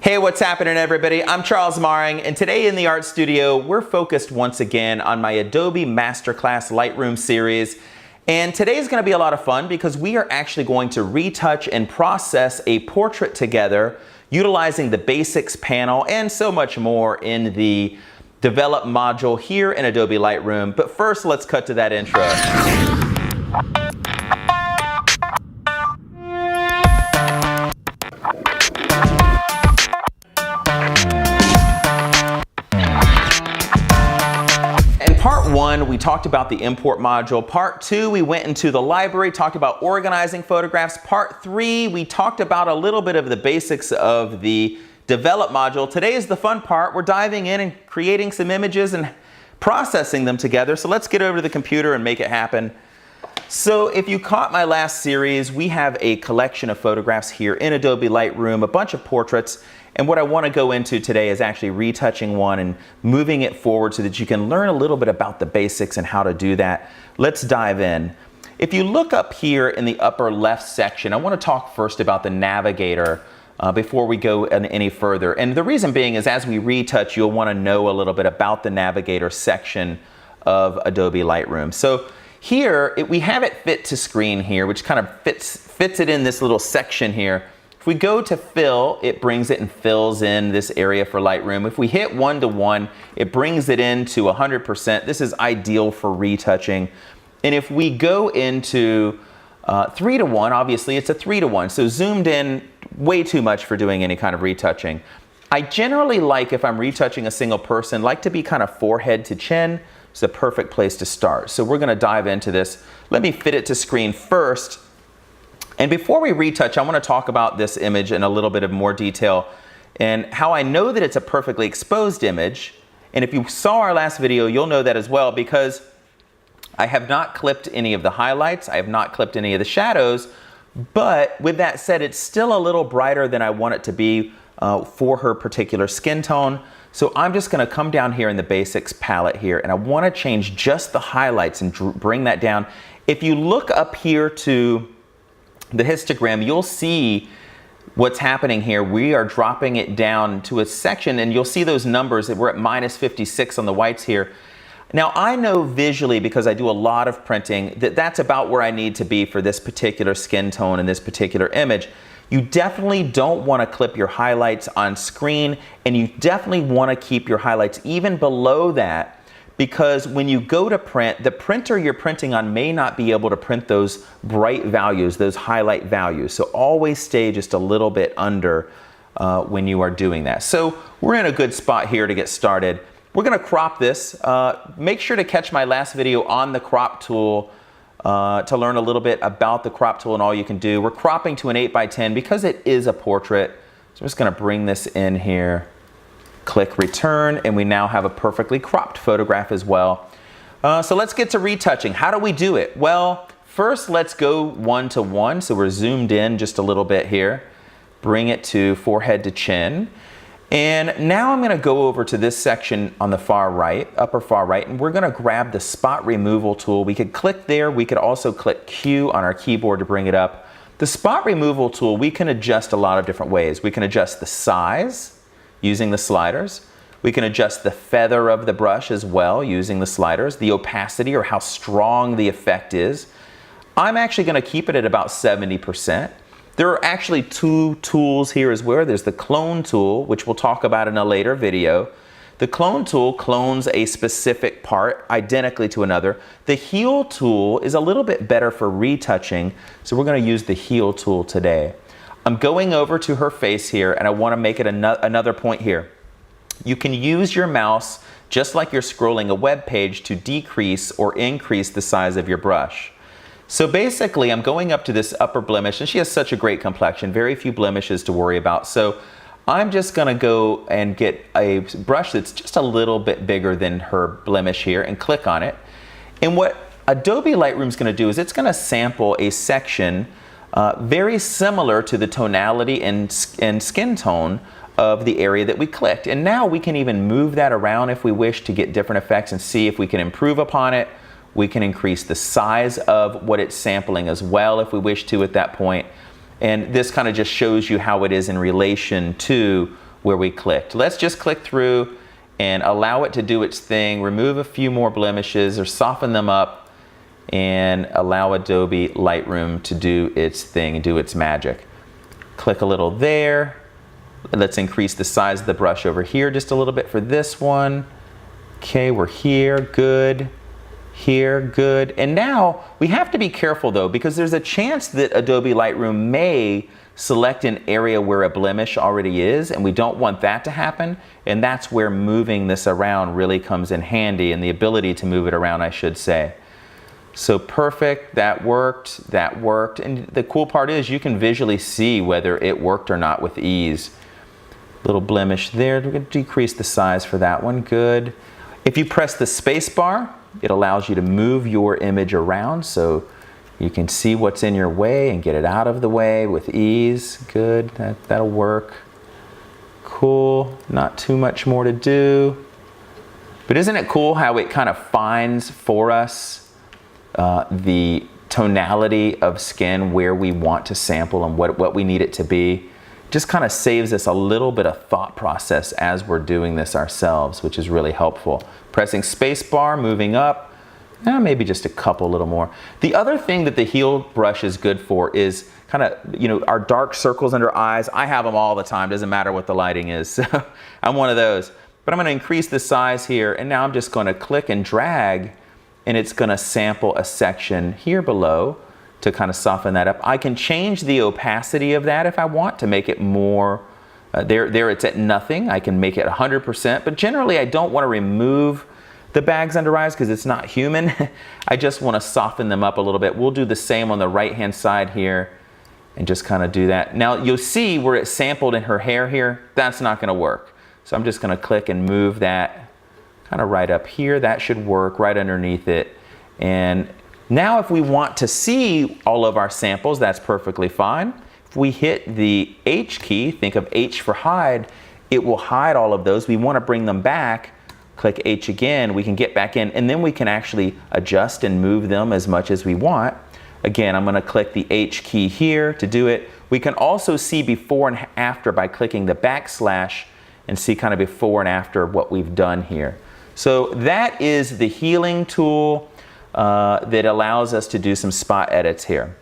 Hey, what's happening everybody? I'm Charles Maring, and today in the art studio, we're focused once again on my Adobe Masterclass Lightroom series. And today is going to be a lot of fun because we are actually going to retouch and process a portrait together utilizing the Basics panel and so much more in the Develop module here in Adobe Lightroom. But first, let's cut to that intro. Part one, we talked about the import module. Part two, we went into the library, talked about organizing photographs. Part three, we talked about a little bit of the basics of the develop module. Today is the fun part. We're diving in and creating some images and processing them together. So let's get over to the computer and make it happen. So if you caught my last series, we have a collection of photographs here in Adobe Lightroom, a bunch of portraits. And what I want to go into today is actually retouching one and moving it forward so that you can learn a little bit about the basics and how to do that. Let's dive in. If you look up here in the upper left section, I want to talk first about the Navigator before we go any further. And the reason being is as we retouch, you'll want to know a little bit about the Navigator section of Adobe Lightroom. So here, we have it fit to screen here, which kind of fits it in this little section here. If we go to fill, it brings it and fills in this area for Lightroom. If we hit 1:1, it brings it into 100%. This is ideal for retouching. And if we go into 3:1, obviously it's a 3:1. So zoomed in, way too much for doing any kind of retouching. I generally like, if I'm retouching a single person, like to be kind of forehead to chin. It's a perfect place to start. So we're going to dive into this. Let me fit it to screen first. And before we retouch, I want to talk about this image in a little bit of more detail and how I know that it's a perfectly exposed image. And if you saw our last video, you'll know that as well, because I have not clipped any of the highlights. I have not clipped any of the shadows. But with that said, it's still a little brighter than I want it to be for her particular skin tone. So I'm just going to come down here in the Basics palette here, and I want to change just the highlights and bring that down. If you look up here to the histogram, you'll see what's happening here. We are dropping it down to a section, and you'll see those numbers that we're at -56 on the whites here. Now I know visually, because I do a lot of printing, that that's about where I need to be for this particular skin tone and this particular image. You definitely don't want to clip your highlights on screen, and you definitely want to keep your highlights even below that, because when you go to print, the printer you're printing on may not be able to print those bright values, those highlight values. So always stay just a little bit under when you are doing that. So we're in a good spot here to get started. We're going to crop this. Make sure to catch my last video on the crop tool to learn a little bit about the crop tool and all you can do. We're cropping to an 8:10 because it is a portrait. So I'm just going to bring this in here, click return, and we now have a perfectly cropped photograph as well. So let's get to retouching. How do we do it? Well, first let's go 1:1. So we're zoomed in just a little bit here. Bring it to forehead to chin. And now I'm going to go over to this section on the far right, upper far right, and we're going to grab the spot removal tool. We could click there. We could also click Q on our keyboard to bring it up. The spot removal tool, we can adjust a lot of different ways. We can adjust the size using the sliders. We can adjust the feather of the brush as well using the sliders, the opacity or how strong the effect is. I'm actually going to keep it at about 70%. There are actually two tools here as well. There's the clone tool, which we'll talk about in a later video. The clone tool clones a specific part identically to another. The heal tool is a little bit better for retouching, so we're going to use the heal tool today. I'm going over to her face here, and I want to make it another point here. You can use your mouse, just like you're scrolling a web page, to decrease or increase the size of your brush. So basically, I'm going up to this upper blemish, and she has such a great complexion, very few blemishes to worry about. So I'm just going to go and get a brush that's just a little bit bigger than her blemish here and click on it. And what Adobe Lightroom is going to do is it's going to sample a section very similar to the tonality and skin tone of the area that we clicked. And now we can even move that around if we wish to get different effects and see if we can improve upon it. We can increase the size of what it's sampling as well if we wish to at that point. And this kind of just shows you how it is in relation to where we clicked. Let's just click through and allow it to do its thing, remove a few more blemishes or soften them up, and allow Adobe Lightroom to do its thing and do its magic. Click a little there. Let's increase the size of the brush over here just a little bit for this one. Okay, we're here, good. Here, good. And now we have to be careful though, because there's a chance that Adobe Lightroom may select an area where a blemish already is, and we don't want that to happen. And that's where moving this around really comes in handy, and the ability to move it around, I should say. So perfect, that worked. And the cool part is you can visually see whether it worked or not with ease. Little blemish there, we're gonna decrease the size for that one, good. If you press the space bar, it allows you to move your image around so you can see what's in your way and get it out of the way with ease. Good, that'll work. Cool, not too much more to do. But isn't it cool how it kind of finds for us the tonality of skin, where we want to sample and what we need it to be? Just kind of saves us a little bit of thought process as we're doing this ourselves, which is really helpful. Pressing space bar, moving up, maybe just a couple little more. The other thing that the heel brush is good for is kind of, you know, our dark circles under eyes. I have them all the time, doesn't matter what the lighting is. So I'm one of those. But I'm going to increase the size here, and now I'm just going to click and drag, and it's going to sample a section here below to kind of soften that up. I can change the opacity of that if I want to make it more, there it's at nothing. I can make it 100%, but generally I don't want to remove the bags under eyes because it's not human. I just want to soften them up a little bit. We'll do the same on the right hand side here and just kind of do that. Now you'll see where it's sampled in her hair here, that's not going to work. So I'm just going to click and move that kind of right up here. That should work right underneath it. And now if we want to see all of our samples, that's perfectly fine. If we hit the H key, think of H for hide, it will hide all of those. We want to bring them back, click H again, we can get back in, and then we can actually adjust and move them as much as we want. Again, I'm going to click the H key here to do it. We can also see before and after by clicking the backslash and see kind of before and after what we've done here. So that is the healing tool that allows us to do some spot edits here.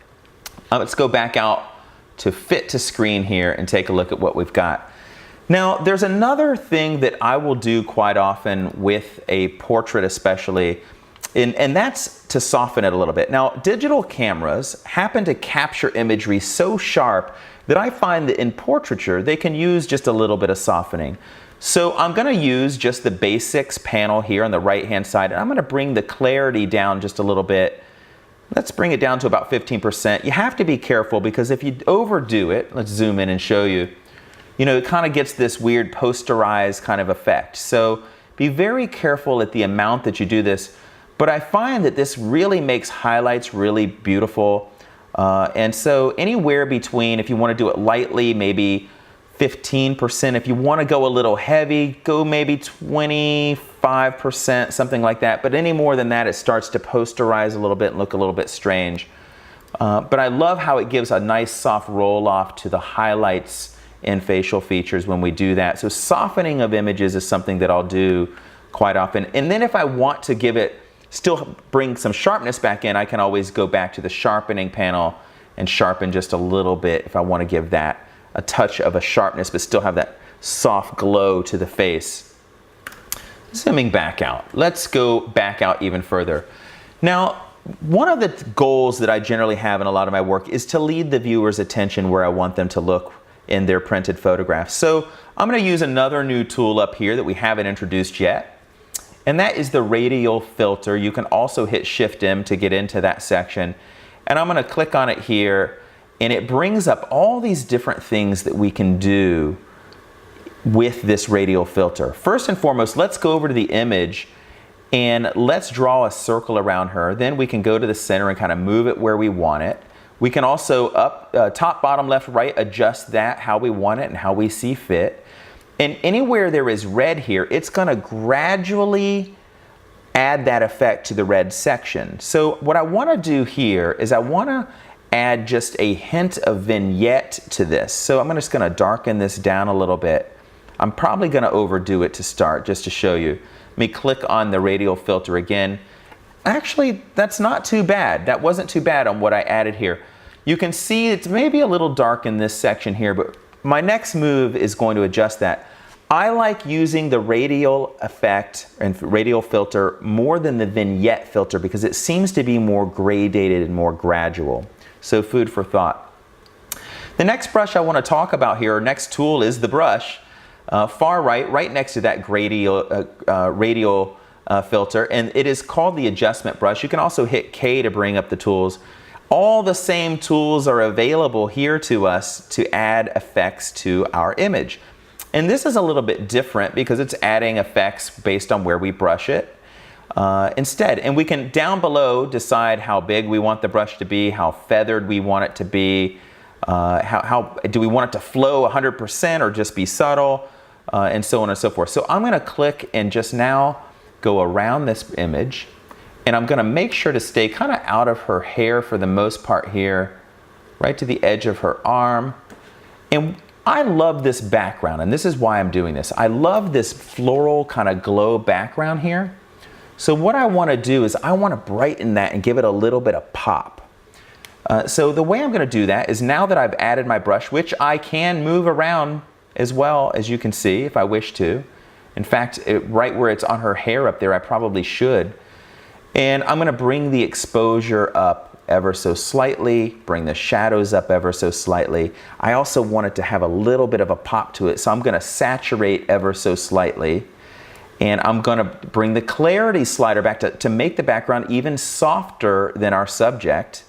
Let's go back out to fit to screen here and take a look at what we've got. Now there's another thing that I will do quite often with a portrait especially, and that's to soften it a little bit. Now digital cameras happen to capture imagery so sharp that I find that in portraiture they can use just a little bit of softening. So I'm going to use just the basics panel here on the right hand side, and I'm going to bring the clarity down just a little bit. Let's bring it down to about 15%. You have to be careful because if you overdo it, let's zoom in and show you, you know, it kind of gets this weird posterized kind of effect. So be very careful at the amount that you do this. But I find that this really makes highlights really beautiful. And so anywhere between, if you want to do it lightly, maybe 15%. If you want to go a little heavy, go maybe 25%, something like that. But any more than that, it starts to posterize a little bit and look a little bit strange. But I love how it gives a nice soft roll off to the highlights and facial features when we do that. So softening of images is something that I'll do quite often. And then if I want to give it, still bring some sharpness back in, I can always go back to the sharpening panel and sharpen just a little bit if I want to give that a touch of a sharpness but still have that soft glow to the face. Zooming back out. Let's go back out even further. Now, one of the goals that I generally have in a lot of my work is to lead the viewer's attention where I want them to look in their printed photographs. So I'm going to use another new tool up here that we haven't introduced yet, and that is the Radial Filter. You can also hit Shift-M to get into that section. And I'm going to click on it here, and it brings up all these different things that we can do with this Radial Filter. First and foremost, let's go over to the image and let's draw a circle around her. Then we can go to the center and kind of move it where we want it. We can also top, bottom, left, right, adjust that how we want it and how we see fit. And anywhere there is red here, it's going to gradually add that effect to the red section. So what I want to do here is I want to add just a hint of vignette to this. So I'm just going to darken this down a little bit. I'm probably going to overdo it to start, just to show you. Let me click on the radial filter again. Actually, that's not too bad. That wasn't too bad on what I added here. You can see it's maybe a little dark in this section here, but my next move is going to adjust that. I like using the radial effect and radial filter more than the vignette filter because it seems to be more gradated and more gradual. So food for thought. The next brush I want to talk about here, or next tool, is the brush. Far right next to that radial filter, and it is called the adjustment brush. You can also hit K to bring up the tools. All the same tools are available here to us to add effects to our image. And this is a little bit different because it's adding effects based on where we brush it instead. And we can down below decide how big we want the brush to be, how feathered we want it to be, how do we want it to flow 100% or just be subtle, and so on and so forth. So I'm going to click and just now go around this image, and I'm going to make sure to stay kind of out of her hair for the most part here, right to the edge of her arm. And I love this background, and this is why I'm doing this. I love this floral kind of glow background here. So what I want to do is I want to brighten that and give it a little bit of pop. So the way I'm going to do that is, now that I've added my brush, which I can move around as well, as you can see, if I wish to. In fact, right where it's on her hair up there, I probably should. And I'm going to bring the exposure up ever so slightly, bring the shadows up ever so slightly. I also want it to have a little bit of a pop to it, so I'm going to saturate ever so slightly. And I'm going to bring the clarity slider back to make the background even softer than our subject.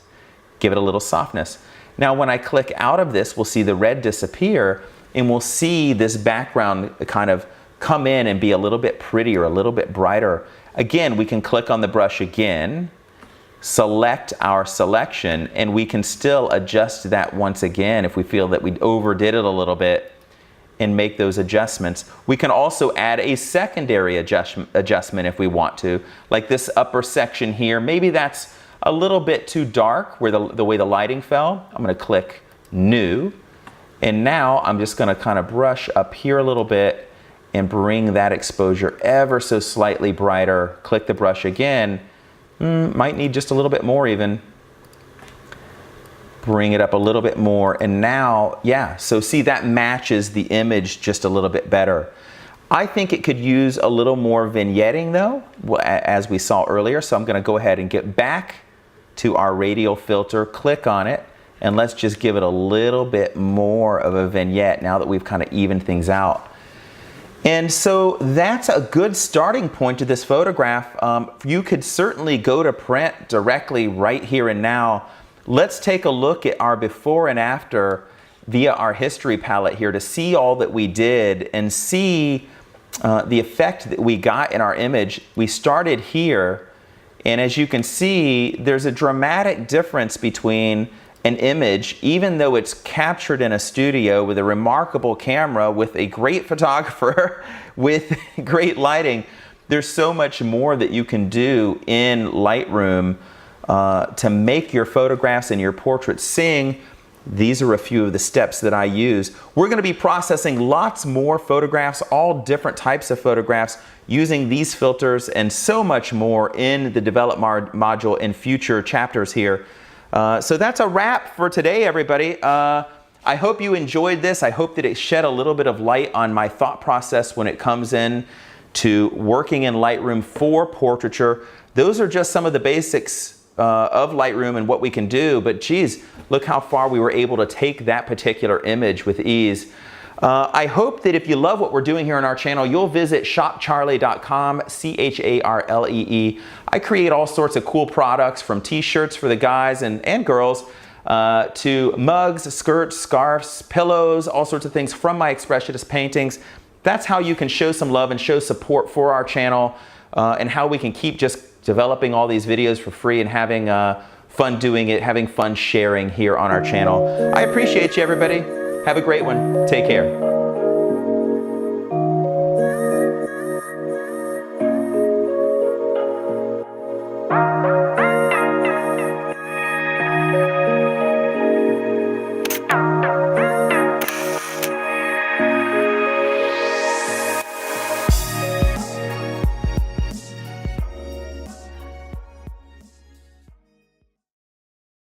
Give it a little softness. Now when I click out of this, we'll see the red disappear, and we'll see this background kind of come in and be a little bit prettier, a little bit brighter. Again, we can click on the brush again, select our selection, and we can still adjust that once again if we feel that we overdid it a little bit, and make those adjustments. We can also add a secondary adjustment if we want to, like this upper section here. Maybe that's a little bit too dark where the way the lighting fell. I'm going to click New, and now I'm just going to kind of brush up here a little bit and bring that exposure ever so slightly brighter. Click the brush again. Might need just a little bit more even. Bring it up a little bit more, and now, yeah, so see, that matches the image just a little bit better. I think it could use a little more vignetting though, as we saw earlier, so I'm going to go ahead and get back to our radial filter, click on it, and let's just give it a little bit more of a vignette now that we've kind of evened things out. And so that's a good starting point to this photograph. You could certainly go to print directly right here and now. Let's take a look at our before and after via our history palette here to see all that we did and see the effect that we got in our image. We started here, and as you can see, there's a dramatic difference between an image, even though it's captured in a studio with a remarkable camera, with a great photographer, with great lighting. There's so much more that you can do in Lightroom to make your photographs and your portraits sing. These are a few of the steps that I use. We're going to be processing lots more photographs, all different types of photographs, using these filters and so much more in the Develop module in future chapters here. So that's a wrap for today, everybody. I hope you enjoyed this. I hope that it shed a little bit of light on my thought process when it comes in to working in Lightroom for portraiture. Those are just some of the basics of Lightroom and what we can do, but geez, look how far we were able to take that particular image with ease. I hope that if you love what we're doing here on our channel, you'll visit shopcharlie.com, C-H-A-R-L-E-E. I create all sorts of cool products, from t-shirts for the guys and girls, to mugs, skirts, scarves, pillows, all sorts of things from my expressionist paintings. That's how you can show some love and show support for our channel, and how we can keep just developing all these videos for free and having fun doing it, having fun sharing here on our channel. I appreciate you, everybody. Have a great one. Take care.